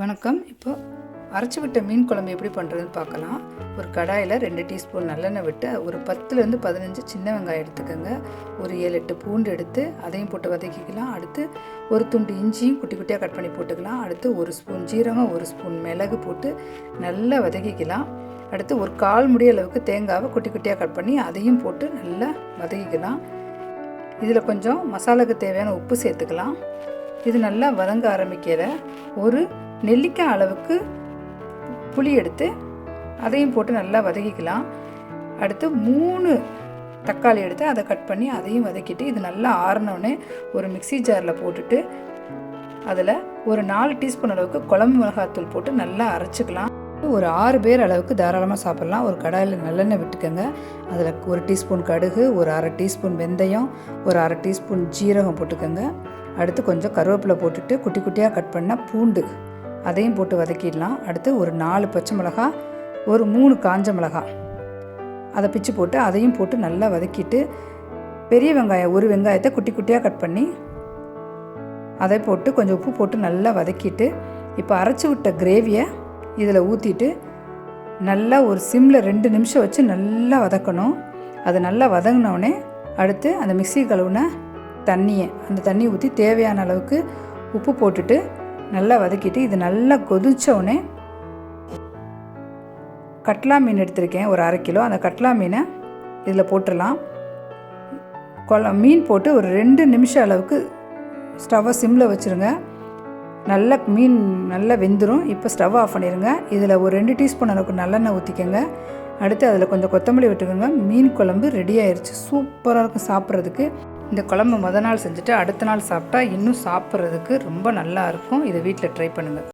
வணக்கம். இப்போ அரைச்சி விட்ட மீன் குழம்பு எப்படி பண்ணுறதுன்னு பார்க்கலாம். ஒரு கடாயில் 2 டீஸ்பூன் நல்லெண்ணெய் விட்டு ஒரு 10லேருந்து 15 சின்ன வெங்காயம் எடுத்துக்கோங்க. ஒரு 7-8 பூண்டு எடுத்து அதையும் போட்டு வதக்கிக்கலாம். அடுத்து ஒரு துண்டு இஞ்சியும் குட்டி குட்டியாக கட் பண்ணி போட்டுக்கலாம். அடுத்து 1 ஸ்பூன் ஜீரகம், 1 ஸ்பூன் மிளகு போட்டு நல்லா வதக்கிக்கலாம். அடுத்து ஒரு 1/4 முடி அளவுக்கு தேங்காவை குட்டி குட்டியாக கட் பண்ணி அதையும் போட்டு நல்லா வதக்கிக்கலாம். இதில் கொஞ்சம் மசாலாவுக்கு தேவையான உப்பு சேர்த்துக்கலாம். இது நல்லா வதங்க ஆரம்பிக்கிற ஒரு நெல்லிக்காய் அளவுக்கு புளி எடுத்து அதையும் போட்டு நல்லா வதக்கிக்கலாம். அடுத்து 3 தக்காளி எடுத்து அதை கட் பண்ணி அதையும் வதக்கிட்டு இது நல்லா ஆறினோடனே ஒரு மிக்ஸி ஜாரில் போட்டுட்டு அதில் ஒரு 4 டீஸ்பூன் அளவுக்கு குழம்பு மிளகாத்தூள் போட்டு நல்லா அரைச்சிக்கலாம். ஒரு 6 பேர் அளவுக்கு தாராளமாக சாப்பிட்லாம். ஒரு கடாயில் நல்லெண்ணெய் விட்டுக்கோங்க. அதில் 1 டீஸ்பூன் கடுகு, ஒரு 1/2 டீஸ்பூன் வெந்தயம், ஒரு 1/2 டீஸ்பூன் ஜீரகம் போட்டுக்கோங்க. அடுத்து கொஞ்சம் கருவேப்பிலை போட்டுட்டு குட்டி குட்டியாக கட் பண்ண பூண்டு அதையும் போட்டு வதக்கிடலாம். அடுத்து ஒரு 4 பச்சை மிளகாய், ஒரு 3 காஞ்ச மிளகாய் அதை பிச்சு போட்டு அதையும் போட்டு நல்லா வதக்கிட்டு பெரிய வெங்காயம் 1 வெங்காயத்தை குட்டி குட்டியாக கட் பண்ணி அதை போட்டு கொஞ்சம் உப்பு போட்டு நல்லா வதக்கிட்டு இப்போ அரைச்சி விட்ட கிரேவியை இதில் ஊற்றிட்டு நல்லா ஒரு சிம்மில் 2 நிமிஷம் வச்சு நல்லா வதக்கணும். அது நல்லா வதங்கினோடனே அடுத்து அந்த மிக்ஸி கழுவுன அந்த தண்ணியை ஊற்றி தேவையான அளவுக்கு உப்பு போட்டுட்டு நல்லா வதக்கிட்டு இது நல்லா கொதித்தோடனே கட்லா மீன் எடுத்திருக்கேன், ஒரு 1/2 கிலோ. அந்த கட்லா மீனை இதில் போட்டுடலாம். மீன் போட்டு ஒரு 2 நிமிஷம் அளவுக்கு ஸ்டவ்வை சிம்மில் வச்சுருங்க. மீன் நல்லா வெந்துடும். இப்போ ஸ்டவ் ஆஃப் பண்ணிடுங்க. இதில் ஒரு 2 டீஸ்பூன் அளவுக்கு நல்லெண்ணெய் ஊற்றிக்கோங்க. அடுத்து அதில் கொஞ்சம் கொத்தமல்லி விட்டுக்கோங்க. மீன் குழம்பு ரெடி ஆயிடுச்சு. சூப்பராக இருக்கும் சாப்பிட்றதுக்கு. இந்த குழம்பு நாள் செஞ்சுட்டு அடுத்த நாள் சாப்பிட்டா இன்னும் சாப்பிட்றதுக்கு ரொம்ப நல்லா இருக்கும். இதை வீட்டில் ட்ரை பண்ணுங்கள்.